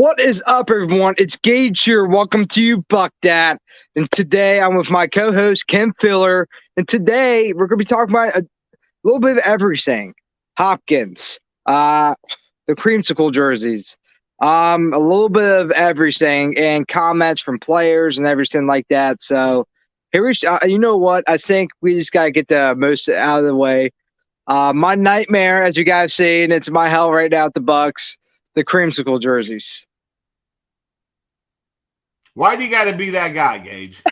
What is up, everyone? It's Gage here. Welcome to you, Buck Dat. And today I'm with my co-host, Ken Filler. And today we're going to be talking about a little bit of everything. Hopkins, the Creamsicle jerseys, a little bit of everything, and comments from players and everything like that. So here you know what? I think we just got to get the most out of the way. My nightmare, as you guys see, and it's my hell right now at the Bucks, the Creamsicle jerseys. Why do you got to be that guy, Gage?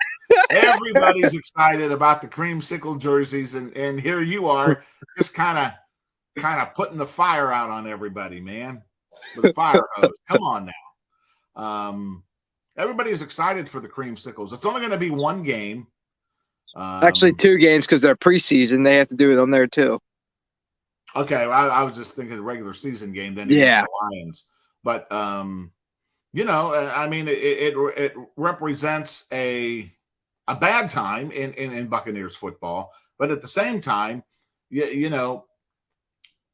Everybody's excited about the Creamsicle jerseys, and here you are, just kind of putting the fire out on everybody, man. With fire hose. Come on now. Everybody's excited for the Creamsicles. It's only going to be one game. Actually, 2 games because they're preseason. They have to do it on there too. Okay, I was just thinking the regular season game then against the Lions, but you know, I mean, it represents a bad time in Buccaneers football, but at the same time, you know,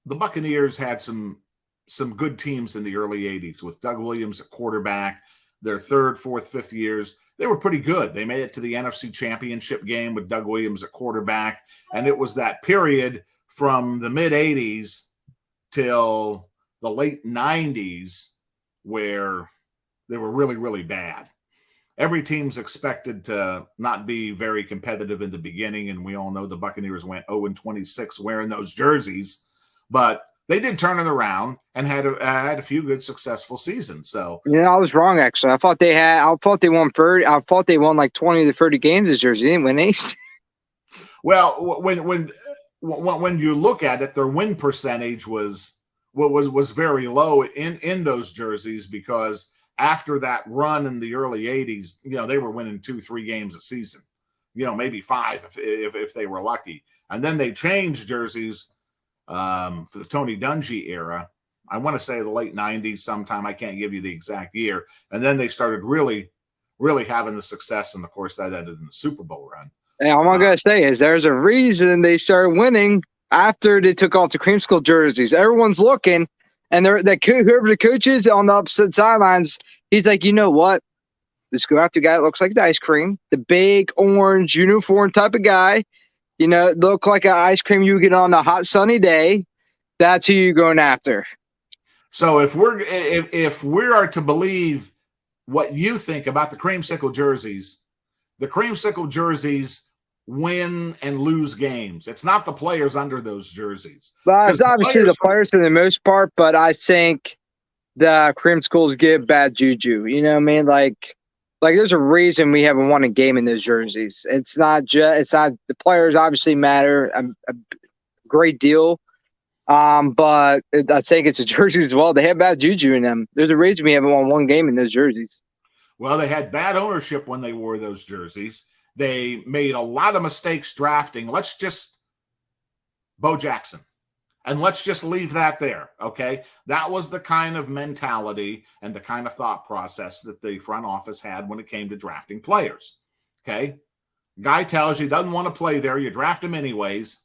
the Buccaneers had some good teams in the early '80s with Doug Williams at quarterback. Their third, fourth, fifth years, they were pretty good. They made it to the NFC Championship game with Doug Williams at quarterback, and it was that period from the mid '80s till the late '90s where they were really, really bad. Every team's expected to not be very competitive in the beginning, and we all know the Buccaneers went 0-26 wearing those jerseys, but they did turn it around and had a few good successful seasons. So I was wrong actually. I thought they won 30. I thought they won like 20 to 30 games this jersey. They didn't win 8. Well, when you look at it, their win percentage was very low in those jerseys because after that run in the early '80s, you know, they were winning 2-3 games a season, you know, maybe 5 if they were lucky. And then they changed jerseys for the Tony Dungy era. I want to say the late '90s sometime. I can't give you the exact year. And then they started really, really having the success. And of course, that ended in the Super Bowl run. And all I'm going to say is there's a reason they started winning after they took off the Creamsicle jerseys. Everyone's looking, and whoever the coach is on the opposite sidelines, he's like, you know what? Let's go after a guy that looks like the ice cream, the big orange uniform type of guy. You know, look like an ice cream you get on a hot sunny day. That's who you're going after. So if we are to believe what you think about the Creamsicle jerseys win and lose games. It's not the players under those jerseys. Well, it's obviously the players for the most part, but I think the Creamsicles give bad juju. You know what I mean? Like there's a reason we haven't won a game in those jerseys. It's not the players obviously matter a great deal. But I think it's the jerseys as well. They have bad juju in them. There's a reason we haven't won one game in those jerseys. Well, they had bad ownership when they wore those jerseys. They made a lot of mistakes drafting. Bo Jackson. And let's just leave that there, okay? That was the kind of mentality and the kind of thought process that the front office had when it came to drafting players, okay? Guy tells you he doesn't want to play there. You draft him anyways,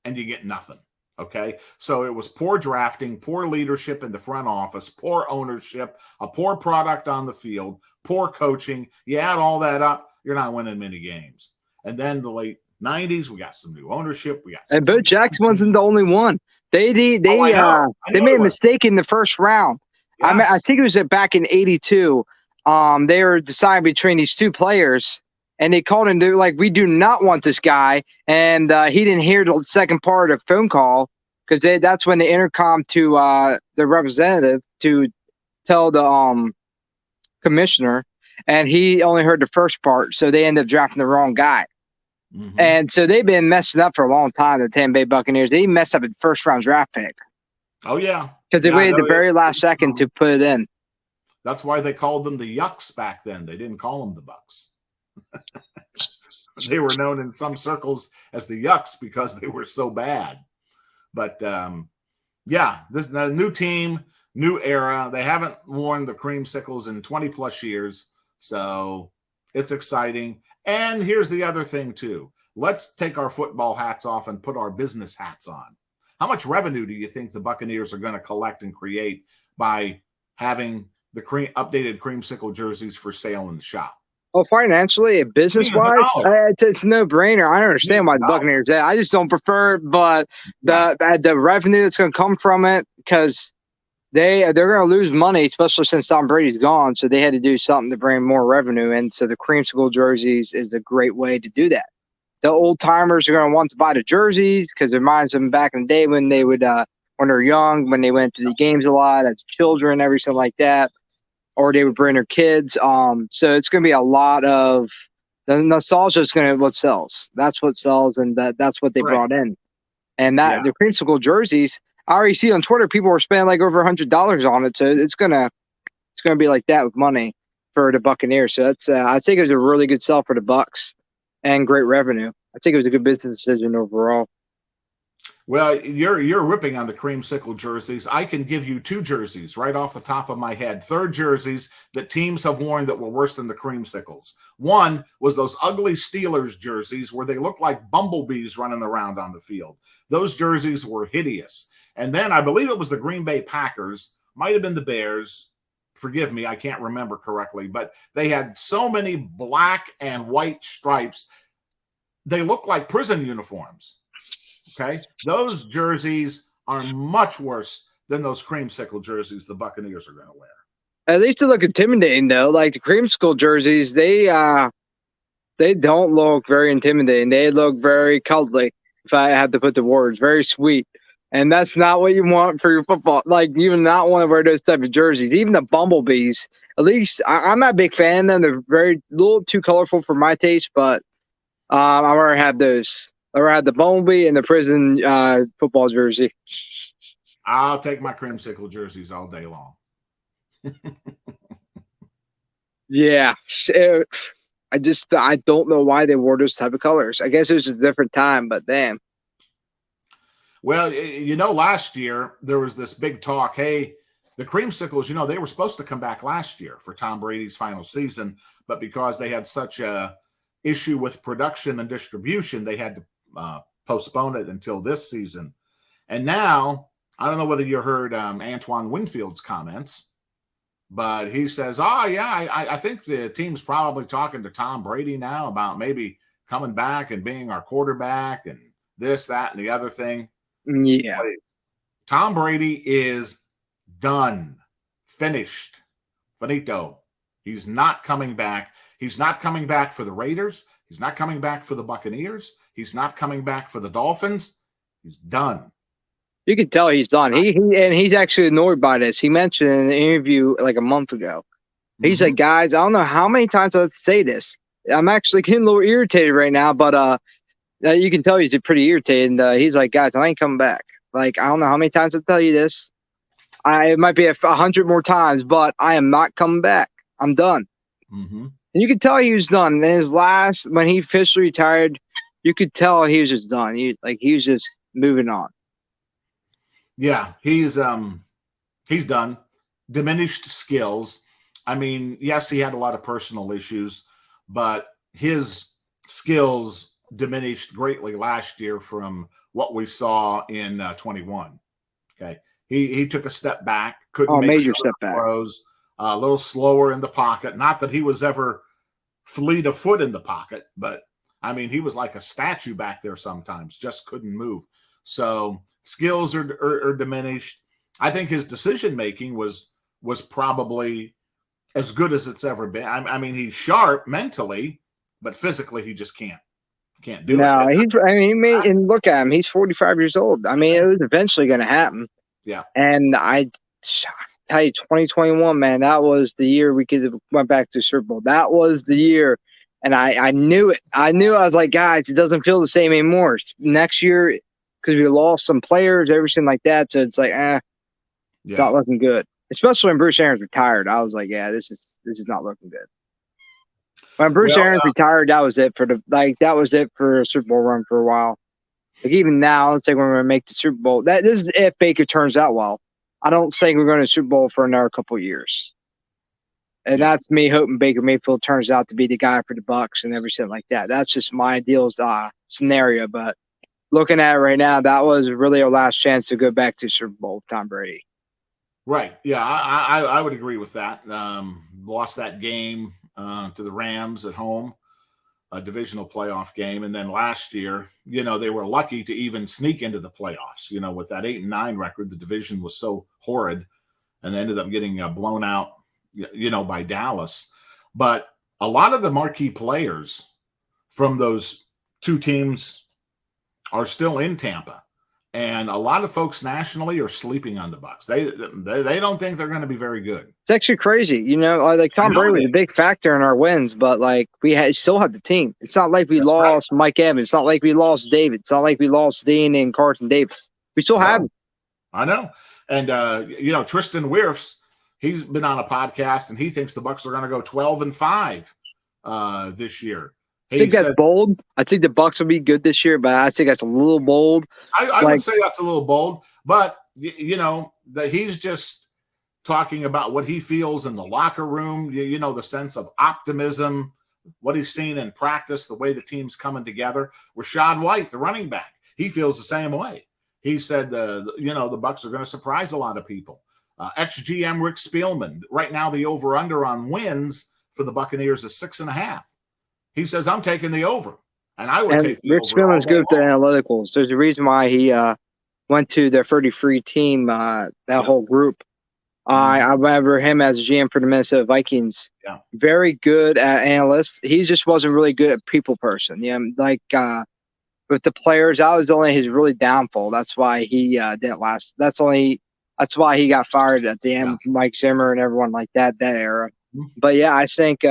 and you get nothing, okay? So it was poor drafting, poor leadership in the front office, poor ownership, a poor product on the field, poor coaching. You add all that up, you're not winning many games. And then the late '90s, we got some new ownership. And Bo Jackson wasn't the only one. They made a mistake in the first round. Yes. I think it was back in '82. They were deciding between these 2 players, and they called him. They're like, "We do not want this guy," and he didn't hear the second part of the phone call because that's when they intercom to the representative to tell the commissioner. And he only heard the first part, so they ended up drafting the wrong guy. Mm-hmm. And so they've been messing up for a long time, the Tampa Bay Buccaneers. They messed up at the first-round draft pick. Oh, yeah. Because they waited the very last second to put it in. That's why they called them the Yucks back then. They didn't call them the Bucks. They were known in some circles as the Yucks because they were so bad. But, this is a new team, new era. They haven't worn the Creamsicles in 20-plus years. So it's exciting. And here's the other thing, too. Let's take our football hats off and put our business hats on. How much revenue do you think the Buccaneers are going to collect and create by having the updated Creamsicle jerseys for sale in the shop. Oh, financially, business-wise, it's a no-brainer. I understand why the Buccaneers. I just don't prefer it, but the revenue that's going to come from it, because they're going to lose money, especially since Tom Brady's gone. So they had to do something to bring more revenue in. So the Creamsicle jerseys is a great way to do that. The old timers are going to want to buy the jerseys because it reminds them back in the day when they would, when they're young, when they went to the games a lot as children, everything like that. Or they would bring their kids. So it's going to be a lot of the nostalgia is going to what sells. That's what sells, and that's what they brought in. And the Creamsicle jerseys, I already see on Twitter people are spending like over $100 on it. So it's gonna be like that with money for the Buccaneers. So that's I think it was a really good sell for the Bucs and great revenue. I think it was a good business decision overall. Well, you're ripping on the Creamsicle jerseys. I can give you 2 jerseys right off the top of my head. 3rd jerseys that teams have worn that were worse than the Creamsicles. One was those ugly Steelers jerseys where they looked like bumblebees running around on the field. Those jerseys were hideous. And then I believe it was the Green Bay Packers, might have been the Bears. Forgive me, I can't remember correctly, but they had so many black and white stripes. They looked like prison uniforms. Okay, those jerseys are much worse than those Creamsicle jerseys the Buccaneers are going to wear. At least they look intimidating, though. Like the Creamsicle jerseys, they don't look very intimidating. They look very cuddly, if I had to put the words, very sweet. And that's not what you want for your football. Like, you do not want to wear those type of jerseys. Even the bumblebees, at least I'm not a big fan of them. They're very little too colorful for my taste, but I'd rather have those. I'd rather have the bumblebee and the prison football jersey. I'll take my Creamsicle jerseys all day long. Yeah. I don't know why they wore those type of colors. I guess it was a different time, but damn. Well, last year there was this big talk. Hey, the Creamsicles, they were supposed to come back last year for Tom Brady's final season, but because they had such a issue with production and distribution, they had to postpone it until this season. And now, I don't know whether you heard Antoine Winfield's comments, but he says, I think the team's probably talking to Tom Brady now about maybe coming back and being our quarterback and this, that, and the other thing. Yeah. Tom Brady is done. Finished. Finito. He's not coming back. He's not coming back for the Raiders. He's not coming back for the Buccaneers. He's not coming back for the Dolphins. He's done. You can tell he's done. He's actually annoyed by this. He mentioned in an interview like a month ago. He's like, guys, I don't know how many times I have to say this. I'm actually getting a little irritated right now, but you can tell he's pretty irritated. And he's like, guys, I ain't coming back. Like, I don't know how many times I tell you this. It might be 100 more times, but I am not coming back. I'm done. Mm-hmm. And you could tell he was done. And his when he officially retired, you could tell he was just done. He was just moving on. Yeah, he's done. Diminished skills. I mean, yes, he had a lot of personal issues, but his skills diminished greatly last year from what we saw in 21. Okay, he took a step back. Couldn't make major step back. Throws. A little slower in the pocket. Not that he was ever fleet of foot in the pocket, but I mean, he was like a statue back there sometimes, just couldn't move. So skills are diminished. I think his decision-making was probably as good as it's ever been. I mean, he's sharp mentally, but physically he just can't do it. No, and look at him. He's 45 years old. I mean, it was eventually going to happen. Yeah. And I tell you, 2021, man, that was the year we could have went back to the Super Bowl. That was the year. And I knew it. I was like, guys, it doesn't feel the same anymore. Next year, because we lost some players, everything like that. So it's like, it's not looking good. Especially when Bruce Arians retired. I was like, yeah, this is not looking good. When Bruce Arians retired, that was it for a Super Bowl run for a while. Like even now, let's say we're going to make the Super Bowl. This is if Baker turns out well. I don't think we're going to Super Bowl for another couple of years. And that's me hoping Baker Mayfield turns out to be the guy for the Bucs and everything like that. That's just my ideal scenario. But looking at it right now, that was really our last chance to go back to Super Bowl with Tom Brady. Right. Yeah, I would agree with that. Lost that game to the Rams at home, a divisional playoff game. And then last year, they were lucky to even sneak into the playoffs. With that 8-9 record, the division was so horrid, and they ended up getting blown out, by Dallas. But a lot of the marquee players from those two teams are still in Tampa. And a lot of folks nationally are sleeping on the Bucs. They don't think they're going to be very good. It's actually crazy, like Tom Brady was a big factor in our wins, but like we still had the team. It's not like we lost Mike Evans. It's not like we lost David. It's not like we lost Dean and Carlton Davis. We still have it. I know. And Tristan Wirfs, he's been on a podcast and he thinks the Bucs are going to go 12-5 this year. I think that's bold. I think the Bucs will be good this year, but I think that's a little bold. I would say that's a little bold, but that he's just talking about what he feels in the locker room. The sense of optimism, what he's seen in practice, the way the team's coming together. Rachaad White, the running back, he feels the same way. He said the Bucs are going to surprise a lot of people. Ex-GM Rick Spielman, right now the over/under on wins for the Buccaneers is 6.5. He says, I'm taking the over. And I would take the Rick over. Spielman's good with the analyticals. There's a reason why he went to the 33 team, whole group. I remember him as GM for the Minnesota Vikings. Yeah. Very good at analysts. He just wasn't really good at people person. With the players, that was only his really downfall. That's why he didn't last. That's why he got fired at the end with Mike Zimmer and everyone like that era. Mm-hmm. But yeah, I think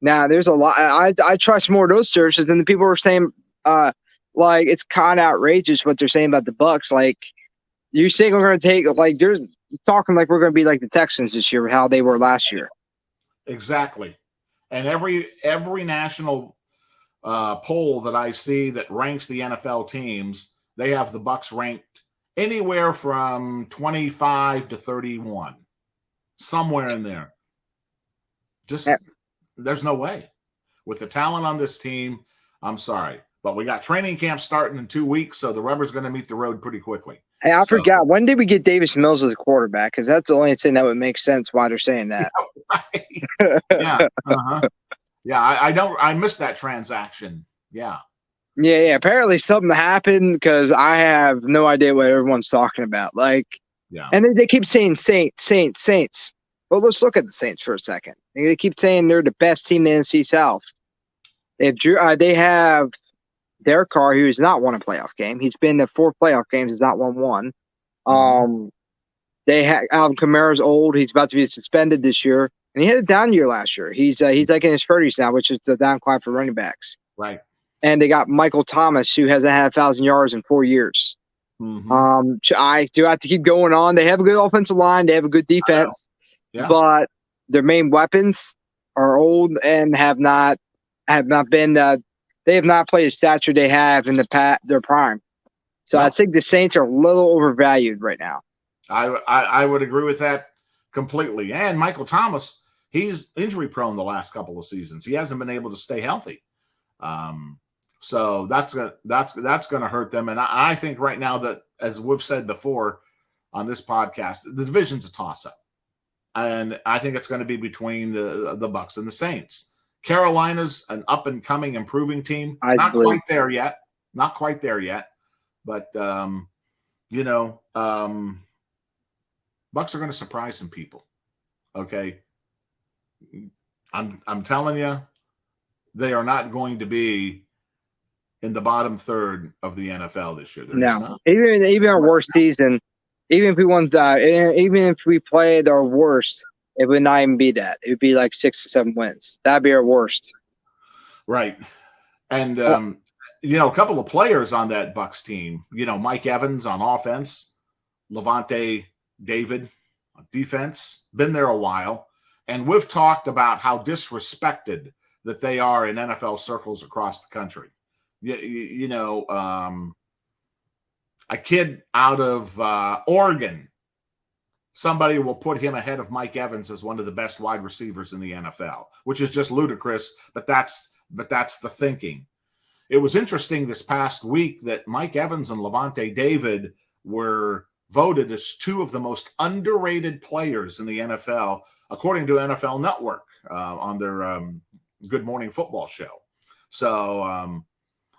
now there's a lot. I trust more of those sources than the people who are saying it's kind of outrageous what they're saying about the Bucs. Like, you think we're going to take they're talking like we're going to be like the Texans this year, how they were last year. Exactly. And every national poll that I see that ranks the NFL teams, they have the Bucs ranked anywhere from 25 to 31, somewhere in there. There's no way. With the talent on this team, I'm sorry. But we got training camp starting in 2 weeks, so the rubber's going to meet the road pretty quickly. Hey, I forgot. When did we get Davis Mills as a quarterback? Because that's the only thing that would make sense why they're saying that. Yeah. Uh-huh. Yeah, I missed that transaction. Yeah. Yeah. Apparently something happened because I have no idea what everyone's talking about. And they keep saying Saints. Well, let's look at the Saints for a second. They keep saying they're the best team in the NFC South. They have Derek Carr, who has not won a playoff game. He's been to 4 playoff games. He's not won one. They have Alvin Kamara's old. He's about to be suspended this year, and he had a down year last year. He's like in his 30s now, which is the downcline for running backs. Right. And they got Michael Thomas, who hasn't had 1,000 yards in 4 years. Mm-hmm. I do have to keep going on. They have a good offensive line. They have a good defense. But their main weapons are old and have not been they have not played the stature they have in their prime. So I think the Saints are a little overvalued right now. I would agree with that completely. And Michael Thomas, he's injury prone the last couple of seasons. He hasn't been able to stay healthy. So that's going to hurt them. And I think right now that, as we've said before on this podcast, the division's a toss-up. And I think it's going to be between the Bucs and the Saints. Carolina's an up-and-coming, improving team. Not quite there yet. But, Bucs are going to surprise some people. Okay? I'm telling you, they are not going to be in the bottom third of the NFL this year. No. Even our worst season, even if we played our worst, it would not even be that. It would be like 6 to 7 wins. That'd be our worst. Right. And, a couple of players on that Bucs team, Mike Evans on offense, Levante David on defense, been there a while. And we've talked about how disrespected that they are in NFL circles across the country. A kid out of Oregon, somebody will put him ahead of Mike Evans as one of the best wide receivers in the NFL, which is just ludicrous, but that's the thinking. It was interesting this past week that Mike Evans and Levante David were voted as two of the most underrated players in the NFL, according to NFL Network on their Good Morning Football show. So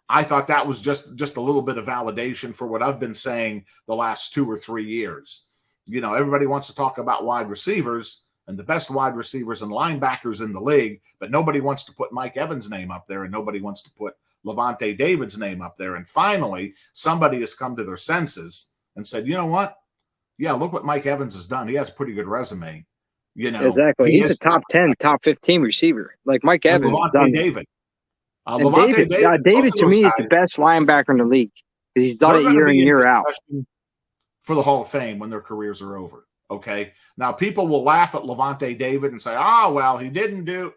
I thought that was just a little bit of validation for what I've been saying the last 2 or 3 years. You know, everybody wants to talk about wide receivers and the best wide receivers and linebackers in the league, but nobody wants to put Mike Evans' name up there, and nobody wants to put Lavonte David's name up there. And finally, somebody has come to their senses and said, you know what? Yeah, look what Mike Evans has done. He has a pretty good resume. You know, exactly. He's a top 10, top 15 receiver. Like Mike Evans. Lavonte David. David to me is the best linebacker in the league. He's done it year in, year out. For the Hall of Fame when their careers are over. Okay. Now, people will laugh at Lavonte David and say, oh, well, he didn't do.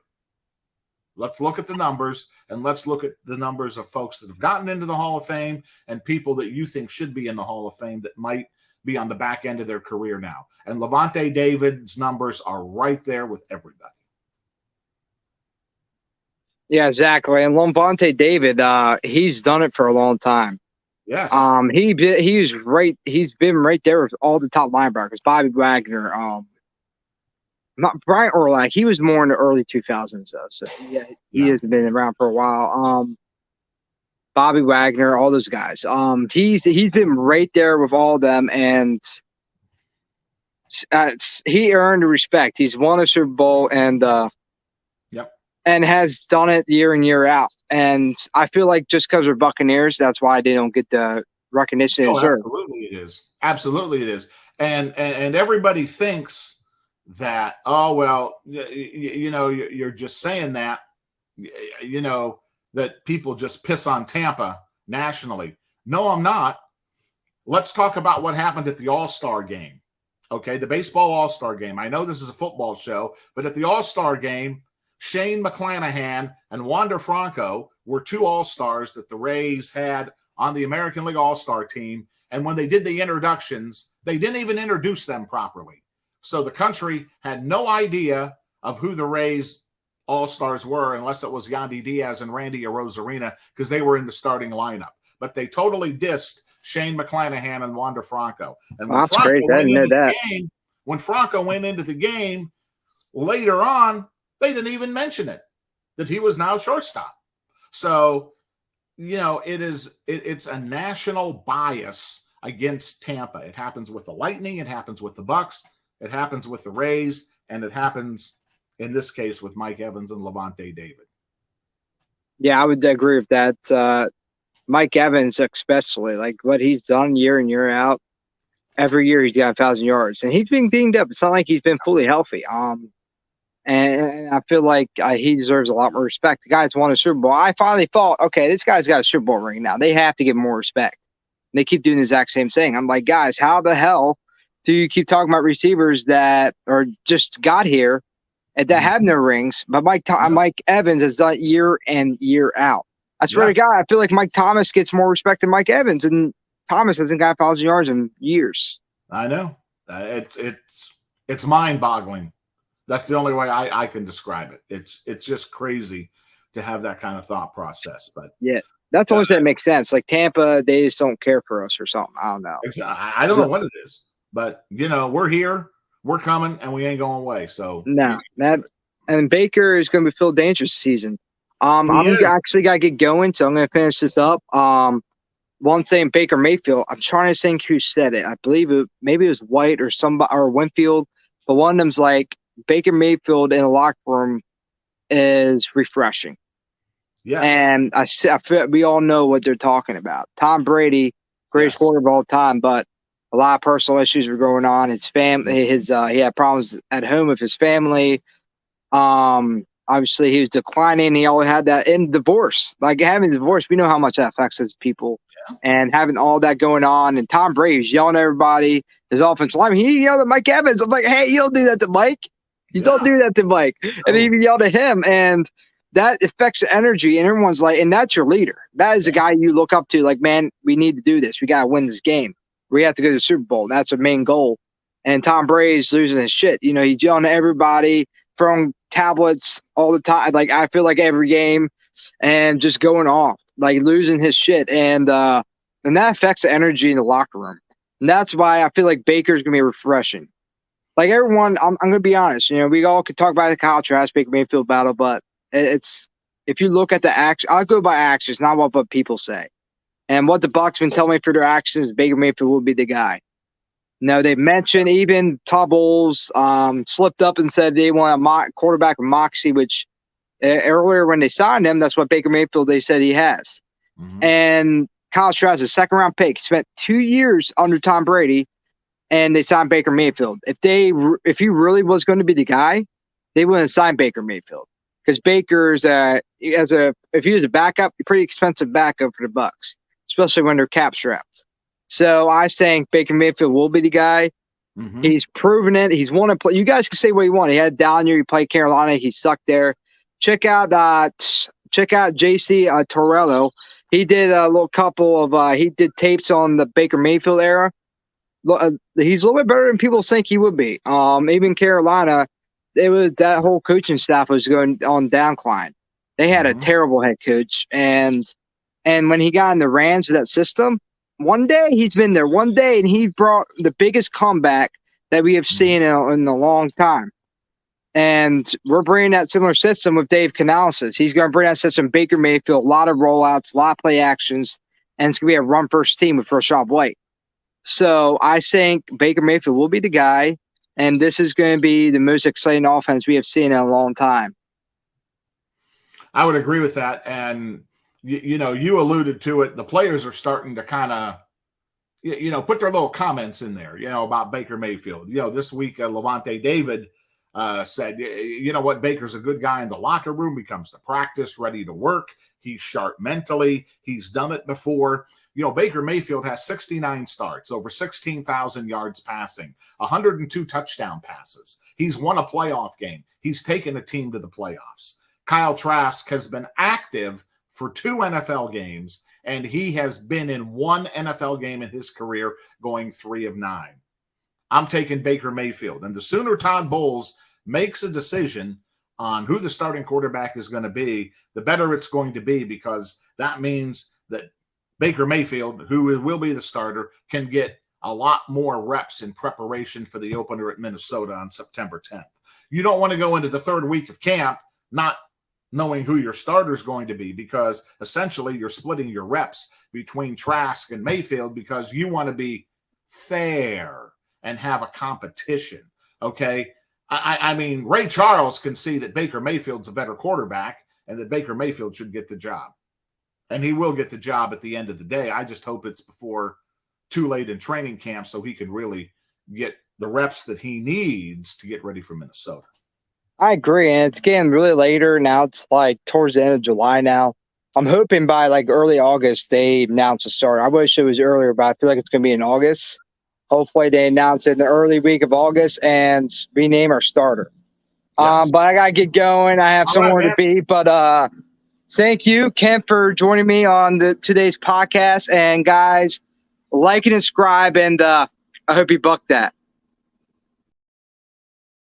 Let's look at the numbers, and let's look at the numbers of folks that have gotten into the Hall of Fame and people that you think should be in the Hall of Fame that might be on the back end of their career now. And Lavonte David's numbers are right there with everybody. Yeah, exactly. And Lavonte David, he's done it for a long time. Yes. He's been right there with all the top linebackers. Bobby Wagner, not Brian Urlacher. He was more in the early 2000s though. So yeah, he hasn't been around for a while. Bobby Wagner, all those guys. He's been right there with all of them, and he earned respect. He's won a Super Bowl and and has done it year in, year out. And I feel like just because we're Buccaneers, that's why they don't get the recognition they deserve. Absolutely it is. Absolutely it is. And everybody thinks that, oh, well, you know, you're just saying that, you know, that people just piss on Tampa nationally. No, I'm not. Let's talk about what happened at the All-Star game. Okay, the baseball All-Star game. I know this is a football show, but at the All-Star game, Shane McClanahan and Wander Franco were two All-Stars that the Rays had on the American League All-Star team. And when they did the introductions, they didn't even introduce them properly. So the country had no idea of who the Rays All-Stars were unless it was Yandy Diaz and Randy Arozarena because they were in the starting lineup. But they totally dissed Shane McClanahan and Wander Franco. And when that's great. I didn't know that. When Franco went into the game later on, they didn't even mention it, that he was now shortstop. So, you know, it's a national bias against Tampa. It happens with the Lightning. It happens with the Bucks. It happens with the Rays. And it happens, in this case, with Mike Evans and Lavonte David. Yeah, I would agree with that. Mike Evans, especially, like what he's done year in, year out. Every year he's got 1,000 yards. And he's been dinged up. It's not like he's been fully healthy. And I feel like he deserves a lot more respect. The guy's won a Super Bowl. I finally thought, okay, this guy's got a Super Bowl ring now. They have to give him more respect. And they keep doing the exact same thing. I'm like, guys, how the hell do you keep talking about receivers that are just got here and that have no rings? But Mike Evans has done it year in, year out. I swear to God, I feel like Mike Thomas gets more respect than Mike Evans, and Thomas hasn't got 1,000 yards in years. I know. It's mind-boggling. That's the only way I can describe it. It's just crazy to have that kind of thought process. But yeah, that's the only thing that makes sense. Like Tampa, they just don't care for us or something. I don't know. I don't know what it is, but you know, we're here, we're coming, and we ain't going away. So no, and Baker is going to be Phil Dangerous season. I'm actually got to get going, so I'm going to finish this up. One saying Baker Mayfield. I'm trying to think who said it. I believe maybe it was White or somebody or Winfield, but one of them's like, Baker Mayfield in the locker room is refreshing. Yes. And I feel we all know what they're talking about. Tom Brady, greatest quarterback of all time, but a lot of personal issues were going on. His family, he had problems at home with his family. Obviously, he was declining. He always had that in divorce. Like having a divorce, we know how much that affects his people. Yeah. And having all that going on. And Tom Brady's yelling at everybody. His offensive lineman, he yelled at Mike Evans. I'm like, hey, you don't do that to Mike. You don't do that to Mike. And he even yelled at him. And that affects the energy. And everyone's like, and that's your leader. That is the guy you look up to. Like, man, we need to do this. We got to win this game. We have to go to the Super Bowl. That's our main goal. And Tom Brady's losing his shit. You know, he's yelling at everybody, throwing tablets all the time. Like, I feel like every game and just going off, like losing his shit. And that affects the energy in the locker room. And that's why I feel like Baker's going to be refreshing. Like everyone, I'm going to be honest. We all could talk about the Kyle Trask, Baker Mayfield battle, but it's if you look at the action, I'll go by actions, not what people say. And what the Bucs been telling me for their actions, Baker Mayfield will be the guy. They mentioned even Todd Bowles slipped up and said they want a quarterback with moxie, which earlier when they signed him, that's what Baker Mayfield they said he has. Mm-hmm. And Kyle Trask, a second-round pick, spent 2 years under Tom Brady, and they signed Baker Mayfield. If he really was going to be the guy, they wouldn't have signed Baker Mayfield because Baker's if he was a backup, a pretty expensive backup for the Bucs, especially when they're cap strapped. So I think Baker Mayfield will be the guy. Mm-hmm. He's proven it. He's won a play. You guys can say what you want. He had a down year. He played Carolina. He sucked there. Check out JC Torello. He did a little couple of he did tapes on the Baker Mayfield era. He's a little bit better than people think he would be. Even Carolina, it was that whole coaching staff was going on downcline. They had a terrible head coach, and when he got in the Rams with that system, one day he's been there. One day, and he brought the biggest comeback that we have seen in a long time. And we're bringing that similar system with Dave Canales. He's going to bring that system, Baker Mayfield, a lot of rollouts, a lot of play actions, and it's going to be a run-first team with Rashad White. So I think Baker Mayfield will be the guy, and this is going to be the most exciting offense we have seen in a long time. I would agree with that. And, you alluded to it. The players are starting to kind of, put their little comments in there, about Baker Mayfield. This week, Levante David said, you know what, Baker's a good guy in the locker room. He comes to practice, ready to work. He's sharp mentally. He's done it before. Baker Mayfield has 69 starts, over 16,000 yards passing, 102 touchdown passes. He's won a playoff game. He's taken a team to the playoffs. Kyle Trask has been active for 2 NFL games, and he has been in 1 NFL game in his career, going 3 of 9. I'm taking Baker Mayfield. And the sooner Todd Bowles makes a decision on who the starting quarterback is going to be, the better it's going to be, because that means that Baker Mayfield, who will be the starter, can get a lot more reps in preparation for the opener at Minnesota on September 10th. You don't want to go into the 3rd week of camp not knowing who your starter is going to be, because essentially you're splitting your reps between Trask and Mayfield because you want to be fair and have a competition, okay? I mean, Ray Charles can see that Baker Mayfield's a better quarterback and that Baker Mayfield should get the job. And he will get the job at the end of the day. I just hope it's before too late in training camp so he can really get the reps that he needs to get ready for Minnesota. I agree, and it's getting really later. Now it's like towards the end of July now. I'm hoping by like early August they announce a start. I wish it was earlier, but I feel like it's going to be in August. Hopefully they announce it in the early week of August and rename our starter. Yes. But I got to get going. I have somewhere to be. But thank you, Kent, for joining me on today's podcast. And guys, like and subscribe, and I hope you buck that.